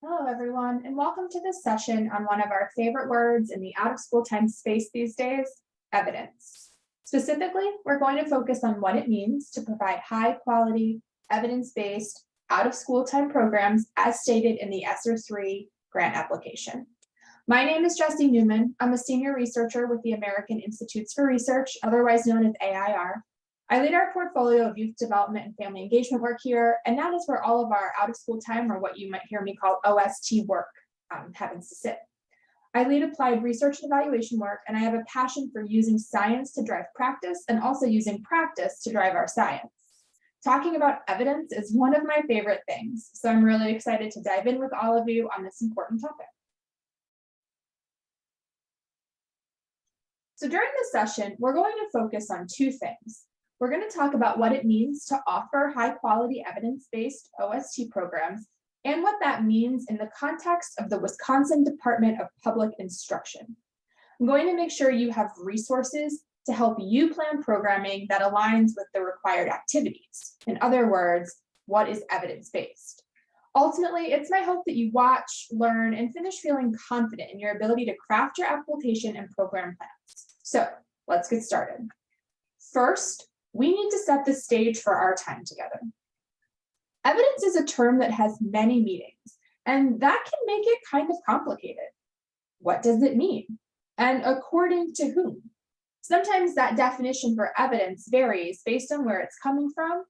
Hello, everyone, and welcome to this session on one of our favorite words in the out-of-school time space these days, evidence. Specifically, we're going to focus on what it means to provide high-quality, evidence-based, out-of-school time programs as stated in the ESSER III grant application. My name is Jessie Newman. I'm a senior researcher with the American Institutes for Research, otherwise known as AIR. I lead our portfolio of youth development and family engagement work here, and that is where all of our out-of-school time, or what you might hear me call OST work, happens to sit. I lead applied research and evaluation work, and I have a passion for using science to drive practice and also using practice to drive our science. Talking about evidence is one of my favorite things, so I'm really excited to dive in with all of you on this important topic. So during this session, we're going to focus on two things. We're going to talk about what it means to offer high-quality evidence-based OST programs and what that means in the context of the Wisconsin Department of Public Instruction. I'm going to make sure you have resources to help you plan programming that aligns with the required activities. In other words, what is evidence-based? Ultimately, it's my hope that you watch, learn, and finish feeling confident in your ability to craft your application and program plans. So let's get started. First, we need to set the stage for our time together. Evidence is a term that has many meanings, and that can make it kind of complicated. What does it mean? And according to whom? Sometimes that definition for evidence varies based on where it's coming from,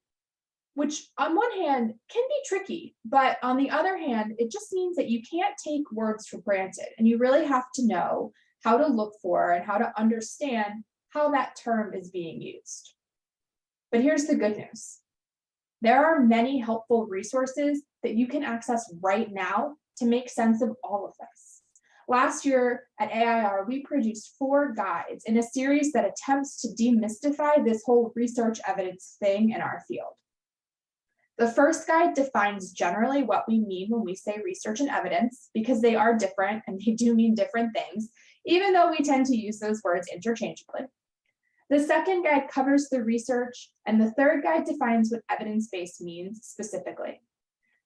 which on one hand can be tricky, but on the other hand, it just means that you can't take words for granted, and you really have to know how to look for and how to understand how that term is being used. But here's the good news. There are many helpful resources that you can access right now to make sense of all of this. Last year at AIR, we produced 4 guides in a series that attempts to demystify this whole research evidence thing in our field. The first guide defines generally what we mean when we say research and evidence, because they are different and they do mean different things, even though we tend to use those words interchangeably. The second guide covers the research, and the third guide defines what evidence-based means specifically.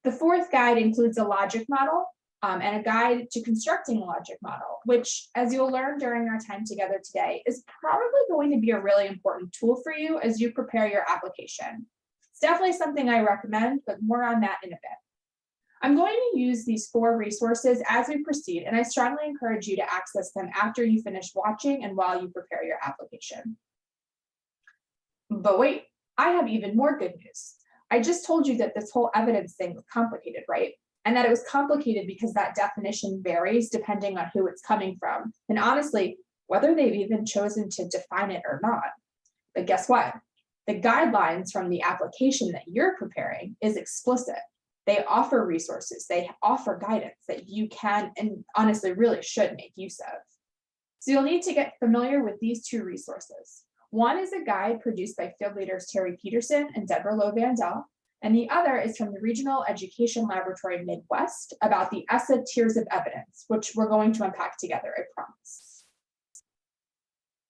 The fourth guide includes a logic model and a guide to constructing a logic model, which, as you'll learn during our time together today, is probably going to be a really important tool for you as you prepare your application. It's definitely something I recommend, but more on that in a bit. I'm going to use these 4 resources as we proceed, and I strongly encourage you to access them after you finish watching and while you prepare your application. But wait, I have even more good news. I just told you that this whole evidence thing was complicated, right? And that it was complicated because that definition varies depending on who it's coming from, and honestly, whether they've even chosen to define it or not. But guess what? The guidelines from the application that you're preparing is explicit. They offer resources, they offer guidance that you can and honestly really should make use of. So you'll need to get familiar with these 2 resources. One is a guide produced by field leaders Terry Peterson and Deborah Lowe-Vandell, and the other is from the Regional Education Laboratory Midwest about the ESSER tiers of evidence, which we're going to unpack together, I promise.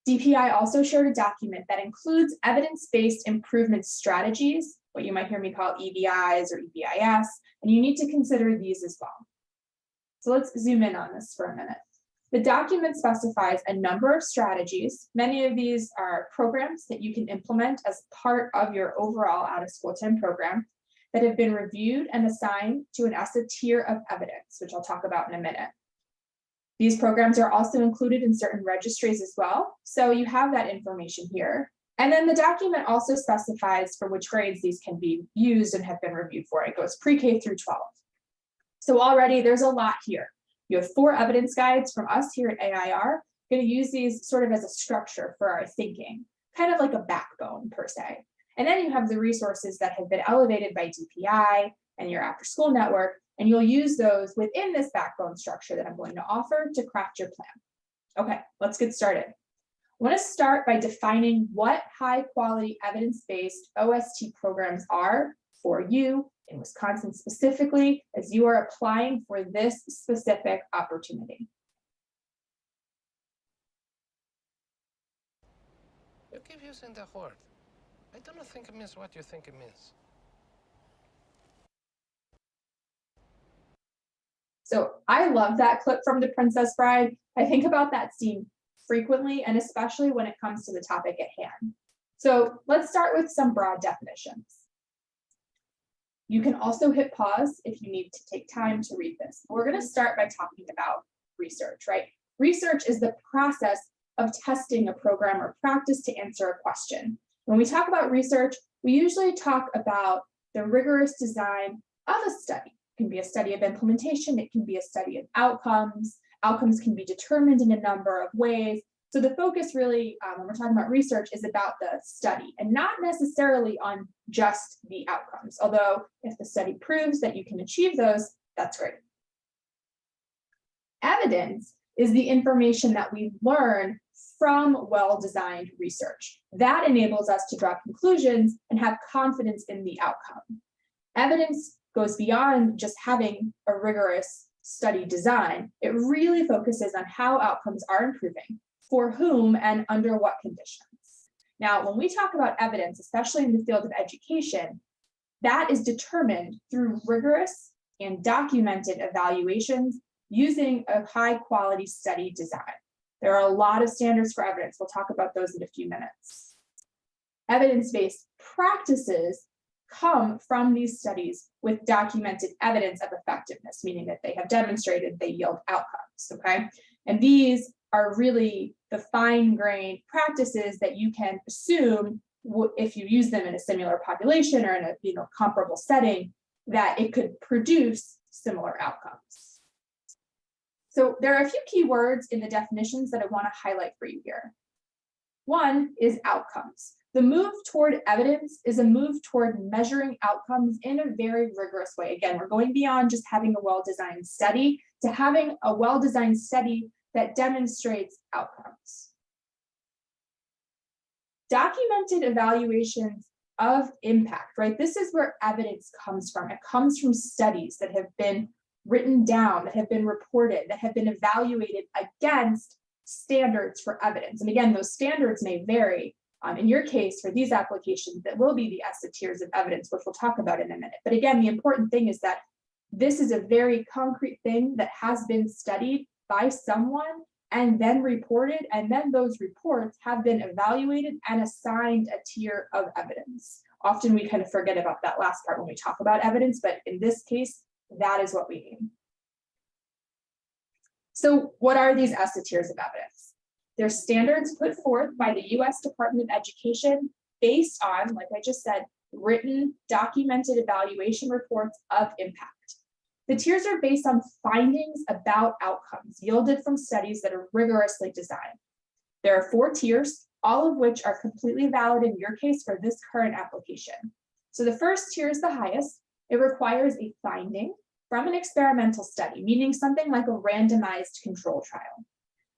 DPI also shared a document that includes evidence-based improvement strategies, what you might hear me call EBIs or EBIS, and you need to consider these as well. So let's zoom in on this for a minute. The document specifies a number of strategies. Many of these are programs that you can implement as part of your overall out-of-school time program that have been reviewed and assigned to an ESSER tier of evidence, which I'll talk about in a minute. These programs are also included in certain registries as well, so you have that information here. And then the document also specifies for which grades these can be used and have been reviewed for. It goes pre-K through 12. So already there's a lot here. You have 4 evidence guides from us here at AIR. We're going to use these sort of as a structure for our thinking, kind of like a backbone per se. And then you have the resources that have been elevated by DPI and your after school network, and you'll use those within this backbone structure that I'm going to offer to craft your plan. Okay, let's get started. I want to start by defining what high quality evidence-based OST programs are for you in Wisconsin specifically, as you are applying for this specific opportunity. You keep using that word. I don't think it means what you think it means. So I love that clip from The Princess Bride. I think about that scene frequently, and especially when it comes to the topic at hand. So let's start with some broad definitions. You can also hit pause if you need to take time to read this. We're going to start by talking about research, right? Research is the process of testing a program or practice to answer a question. When we talk about research, we usually talk about the rigorous design of a study. It can be a study of implementation, it can be a study of outcomes. Outcomes can be determined in a number of ways. So the focus really, when we're talking about research, is about the study and not necessarily on just the outcomes. Although if the study proves that you can achieve those, that's great. Evidence is the information that we learn from well-designed research. That enables us to draw conclusions and have confidence in the outcome. Evidence goes beyond just having a rigorous study design. It really focuses on how outcomes are improving, for whom, and under what conditions. Now, when we talk about evidence, especially in the field of education, that is determined through rigorous and documented evaluations using a high-quality study design. There are a lot of standards for evidence. We'll talk about those in a few minutes. Evidence-based practices come from these studies with documented evidence of effectiveness, meaning that they have demonstrated they yield outcomes, okay? And these are really the fine-grained practices that you can assume if you use them in a similar population or in a comparable setting, that it could produce similar outcomes. So there are a few key words in the definitions that I want to highlight for you here. One is outcomes. The move toward evidence is a move toward measuring outcomes in a very rigorous way. Again, we're going beyond just having a well-designed study to having a well-designed study that demonstrates outcomes. Documented evaluations of impact, right? This is where evidence comes from. It comes from studies that have been written down, that have been reported, that have been evaluated against standards for evidence. And again, those standards may vary. In your case, for these applications, that will be the ESSER tiers of evidence, which we'll talk about in a minute. But again, the important thing is that this is a very concrete thing that has been studied by someone and then reported, and then those reports have been evaluated and assigned a tier of evidence. Often we kind of forget about that last part when we talk about evidence, but in this case, that is what we mean. So what are these ESSER tiers of evidence? They're standards put forth by the US Department of Education based on, like I just said, written, documented evaluation reports of impact. The tiers are based on findings about outcomes yielded from studies that are rigorously designed. There are 4 tiers, all of which are completely valid in your case for this current application. So the first tier is the highest. It requires a finding from an experimental study, meaning something like a randomized control trial.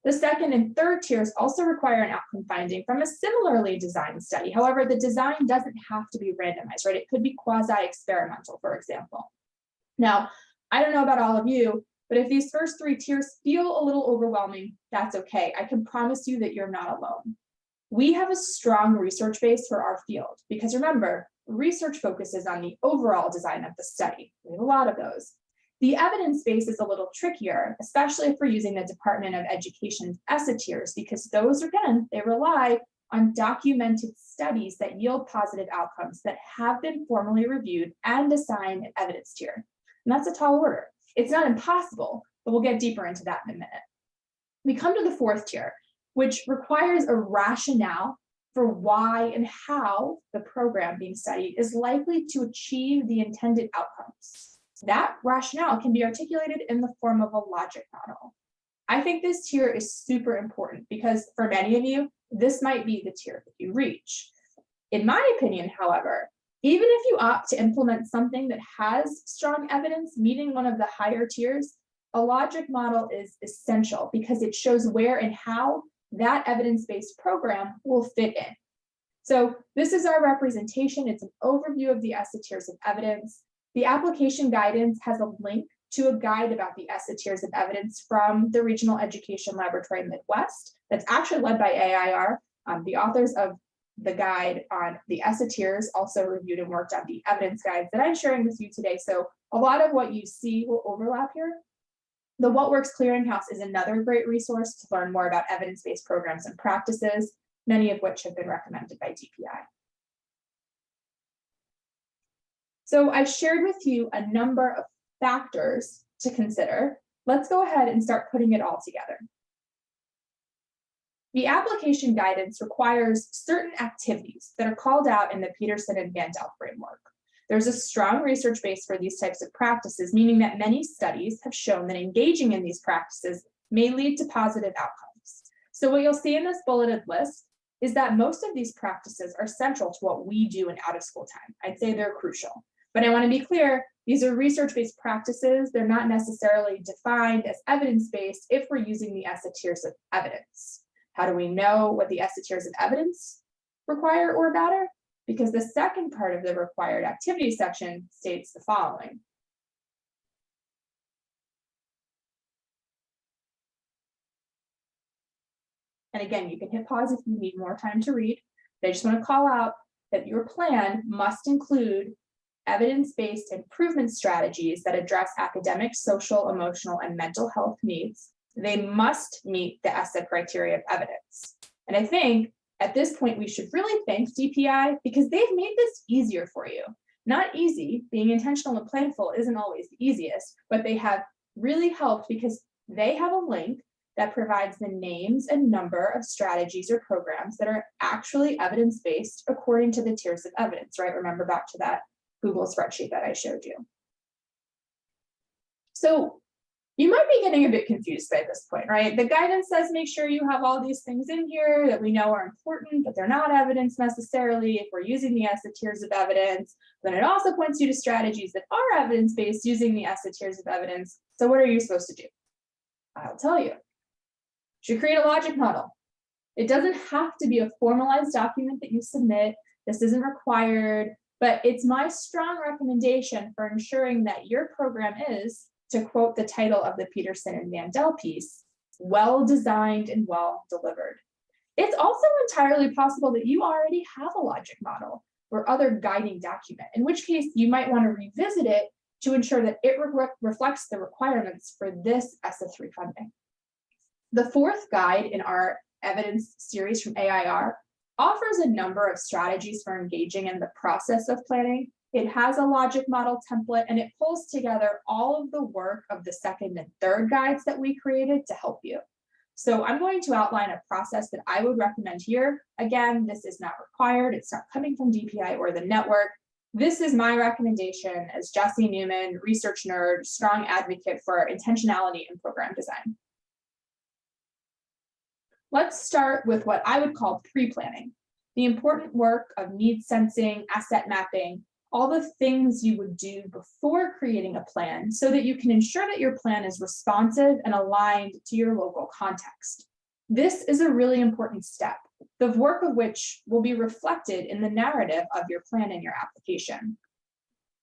The second and third tiers also require an outcome finding from a similarly designed study. However, the design doesn't have to be randomized, right? It could be quasi-experimental, for example. Now, I don't know about all of you, but if these first 3 tiers feel a little overwhelming, that's okay. I can promise you that you're not alone. We have a strong research base for our field because remember, research focuses on the overall design of the study. We have a lot of those. The evidence base is a little trickier, especially if we're using the Department of Education's ESSER tiers, because those, again, they rely on documented studies that yield positive outcomes that have been formally reviewed and assigned an evidence tier. And that's a tall order. It's not impossible, but we'll get deeper into that in a minute. We come to the 4th tier, which requires a rationale for why and how the program being studied is likely to achieve the intended outcomes. That rationale can be articulated in the form of a logic model. I think this tier is super important because for many of you, this might be the tier that you reach. In my opinion, however, even if you opt to implement something that has strong evidence meeting one of the higher tiers, a logic model is essential because it shows where and how that evidence-based program will fit in. So this is our representation. It's an overview of the ESSER tiers of evidence. The application guidance has a link to a guide about the ESSER tiers of evidence from the Regional Education Laboratory Midwest. That's actually led by AIR. The authors of the guide on the ESSER tiers also reviewed and worked on the evidence guides that I'm sharing with you today. So a lot of what you see will overlap here. The What Works Clearinghouse is another great resource to learn more about evidence-based programs and practices, many of which have been recommended by DPI. So I've shared with you a number of factors to consider. Let's go ahead and start putting it all together. The application guidance requires certain activities that are called out in the Peterson and Van Del framework. There's a strong research base for these types of practices, meaning that many studies have shown that engaging in these practices may lead to positive outcomes. So what you'll see in this bulleted list is that most of these practices are central to what we do in out-of-school time. I'd say they're crucial. But I want to be clear, these are research-based practices. They're not necessarily defined as evidence-based if we're using the ESSER tiers of evidence. How do we know what the ESSER tiers of evidence require or matter? Because the second part of the required activity section states the following. And again, you can hit pause if you need more time to read. But I just want to call out that your plan must include evidence-based improvement strategies that address academic, social, emotional, and mental health needs. They must meet the ESSER criteria of evidence. And I think at this point, we should really thank DPI because they've made this easier for you. Not easy, being intentional and planful isn't always the easiest, but they have really helped because they have a link that provides the names and number of strategies or programs that are actually evidence-based according to the tiers of evidence, right? Remember back to that Google spreadsheet that I showed you. So you might be getting a bit confused by this point, right? The guidance says make sure you have all these things in here that we know are important, but they're not evidence necessarily if we're using the ESSER tiers of evidence. Then it also points you to strategies that are evidence-based using the ESSER tiers of evidence. So what are you supposed to do? I'll tell you. You should create a logic model. It doesn't have to be a formalized document that you submit. This isn't required, but it's my strong recommendation for ensuring that your program is, to quote the title of the Peterson and Van Del piece, well designed and well delivered. It's also entirely possible that you already have a logic model or other guiding document, in which case you might want to revisit it to ensure that it reflects the requirements for this ESSER III funding. The fourth guide in our evidence series from AIR offers a number of strategies for engaging in the process of planning. It has a logic model template and it pulls together all of the work of the second and third guides that we created to help you. So I'm going to outline a process that I would recommend here. Again, this is not required. It's not coming from DPI or the network. This is my recommendation as Jessie Newman, research nerd, strong advocate for intentionality in program design. Let's start with what I would call pre-planning, the important work of need sensing, asset mapping, all the things you would do before creating a plan so that you can ensure that your plan is responsive and aligned to your local context. This is a really important step, the work of which will be reflected in the narrative of your plan and your application.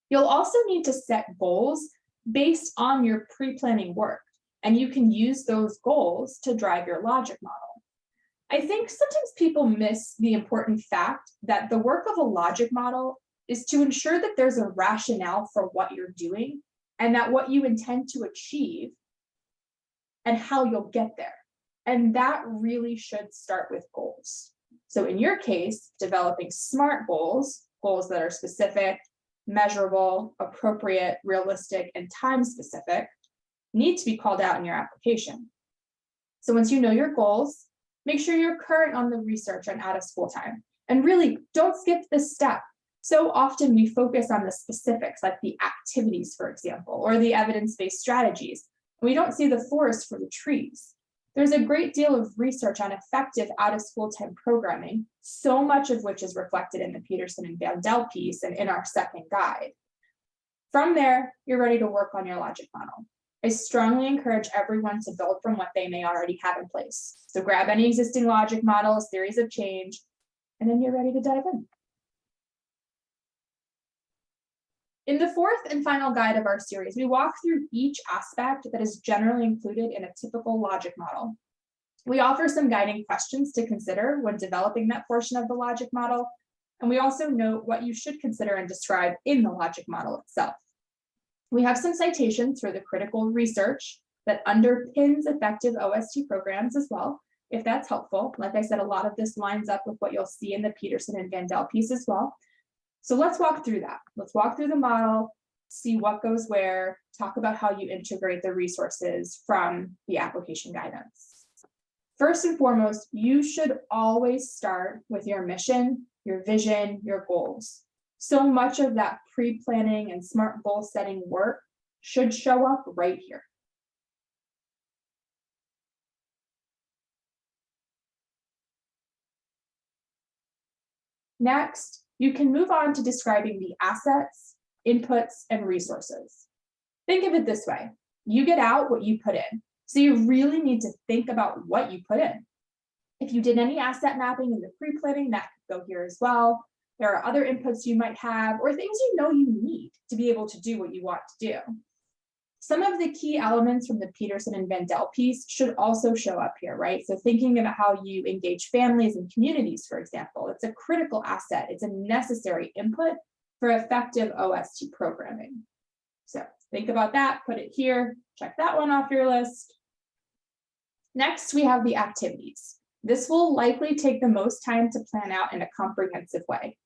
You'll also need to set goals based on your pre-planning work, and you can use those goals to drive your logic model. I think sometimes people miss the important fact that the work of a logic model is to ensure that there's a rationale for what you're doing and that what you intend to achieve and how you'll get there. And that really should start with goals. So in your case, developing SMART goals, goals that are specific, measurable, appropriate, realistic, and time specific, need to be called out in your application. So once you know your goals, make sure you're current on the research on out of school time. And really, don't skip this step. So often we focus on the specifics, like the activities, for example, or the evidence-based strategies. We don't see the forest for the trees. There's a great deal of research on effective out-of-school time programming, so much of which is reflected in the Peterson and Van Del piece and in our second guide. From there, you're ready to work on your logic model. I strongly encourage everyone to build from what they may already have in place. So grab any existing logic models, theories of change, and then you're ready to dive in. In the fourth and final guide of our series, we walk through each aspect that is generally included in a typical logic model. We offer some guiding questions to consider when developing that portion of the logic model, and we also note what you should consider and describe in the logic model itself. We have some citations for the critical research, that underpins effective OST programs as well, if that's helpful. Like I said, a lot of this lines up with what you'll see in the Peterson and Van Dell piece as well. So let's walk through that. Let's walk through the model, see what goes where, talk about how you integrate the resources from the application guidance. First and foremost, you should always start with your mission, your vision, your goals. So much of that pre-planning and SMART goal setting work should show up right here. Next, you can move on to describing the assets, inputs, and resources. Think of it this way. You get out what you put in. So you really need to think about what you put in. If you did any asset mapping in the pre-planning, that could go here as well. There are other inputs you might have or things you know you need to be able to do what you want to do. Some of the key elements from the Peterson and Van Dell piece should also show up here, right? So thinking about how you engage families and communities, for example, it's a critical asset. It's a necessary input for effective OST programming. So think about that, put it here, check that one off your list. Next, we have the activities. This will likely take the most time to plan out in a comprehensive way.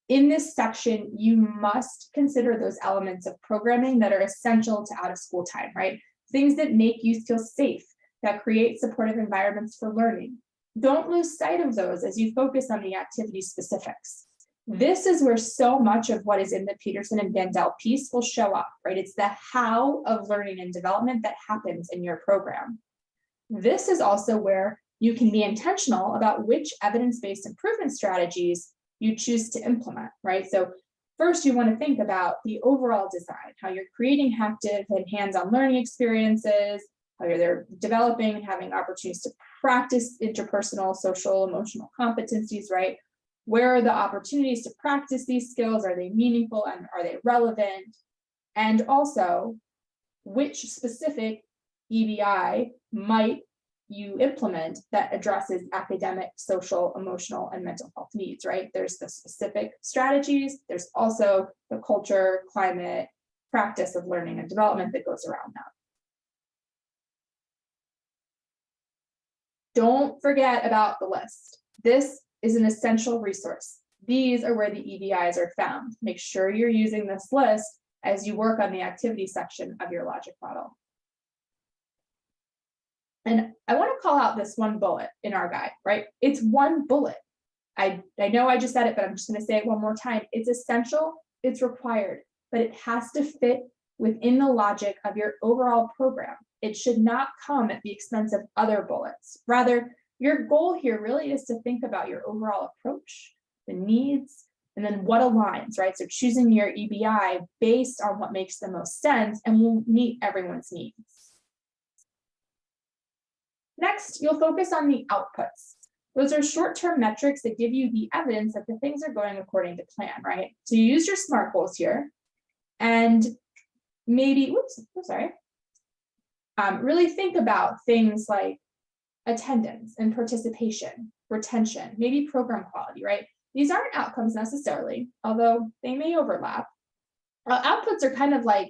In this section, you must consider those elements of programming that are essential to out of school time, right? Things that make youth feel safe, that create supportive environments for learning. Don't lose sight of those as you focus on the activity specifics. This is where so much of what is in the Peterson and Van Dell piece will show up, right? It's the how of learning and development that happens in your program. This is also where you can be intentional about which evidence-based improvement strategies you choose to implement, right? So first you want to think about the overall design, how you're creating active and hands-on learning experiences, how they're developing and having opportunities to practice interpersonal, social, emotional competencies, right? Where are the opportunities to practice these skills? Are they meaningful and are they relevant? And also, which specific EBI might you implement that addresses academic, social, emotional, and mental health needs, right? There's the specific strategies. There's also the culture, climate, practice of learning and development that goes around that. Don't forget about the list. This is an essential resource. These are where the EBIs are found. Make sure you're using this list as you work on the activity section of your logic model. And I want to call out this one bullet in our guide, right? It's one bullet. I know I just said it, but I'm just going to say it one more time. It's essential, it's required, but it has to fit within the logic of your overall program. It should not come at the expense of other bullets. Rather, your goal here really is to think about your overall approach, the needs, and then what aligns, right? So choosing your EBI based on what makes the most sense and will meet everyone's needs. Next, you'll focus on the outputs. Those are short-term metrics that give you the evidence that the things are going according to plan, right? So you use your SMART goals here and maybe, really think about things like attendance and participation, retention, maybe program quality, right? These aren't outcomes necessarily, although they may overlap. Outputs are kind of like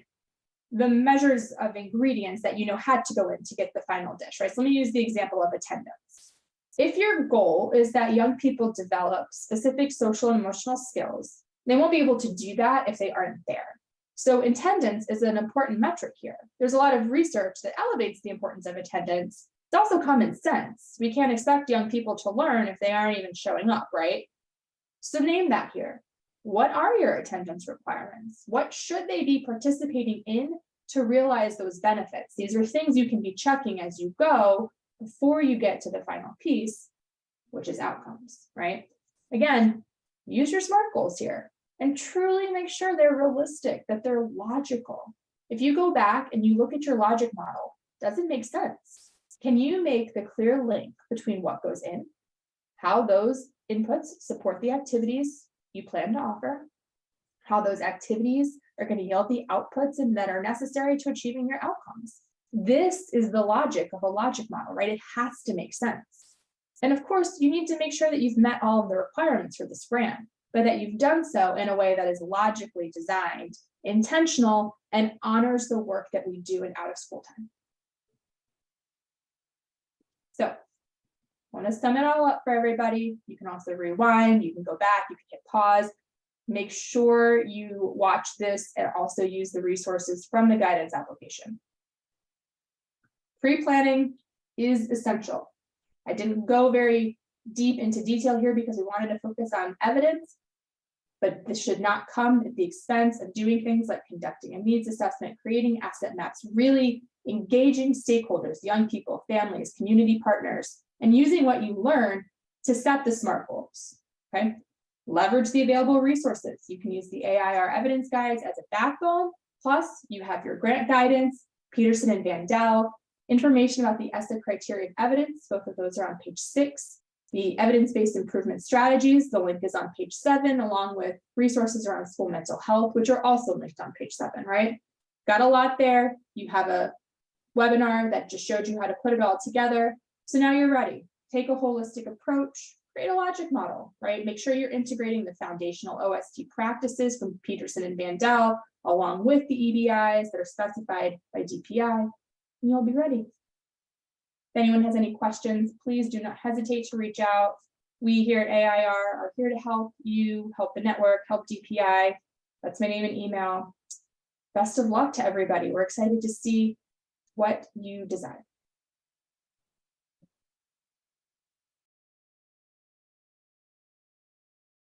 the measures of ingredients that you know had to go in to get the final dish, right? So let me use the example of attendance. If your goal is that young people develop specific social and emotional skills, they won't be able to do that if they aren't there. So attendance is an important metric here. There's a lot of research that elevates the importance of attendance. It's also common sense. We can't expect young people to learn if they aren't even showing up, right? So name that here. What are your attendance requirements? What should they be participating in to realize those benefits? These are things you can be checking as you go before you get to the final piece, which is outcomes, right? Again, use your SMART goals here and truly make sure they're realistic, that they're logical. If you go back and you look at your logic model, does it make sense? Can you make the clear link between what goes in, how those inputs support the activities you plan to offer, how those activities are going to yield the outputs and that are necessary to achieving your outcomes? This is the logic of a logic model, right? It has to make sense. And of course, you need to make sure that you've met all of the requirements for this grant, but that you've done so in a way that is logically designed, intentional, and honors the work that we do in out of school time. want to sum it all up for everybody. You can also rewind, you can go back, you can hit pause. Make sure you watch this and also use the resources from the guidance application. Pre-planning is essential. I didn't go very deep into detail here because we wanted to focus on evidence, but this should not come at the expense of doing things like conducting a needs assessment, creating asset maps, really engaging stakeholders, young people, families, community partners, and using what you learn to set the SMART goals, okay? Leverage the available resources. You can use the AIR evidence guides as a backbone, plus you have your grant guidance, Peterson and Vandel, information about the ESSER criteria of evidence, both of those are on page 6. The evidence-based improvement strategies, the link is on page 7, along with resources around school mental health, which are also linked on page 7, right? Got a lot there. You have a webinar that just showed you how to put it all together. So now you're ready. Take a holistic approach, create a logic model, right? Make sure you're integrating the foundational OST practices from Peterson and Vandel, along with the EBIs that are specified by DPI, and you'll be ready. If anyone has any questions, please do not hesitate to reach out. We here at AIR are here to help you, help the network, help DPI. That's my name and email. Best of luck to everybody. We're excited to see what you design.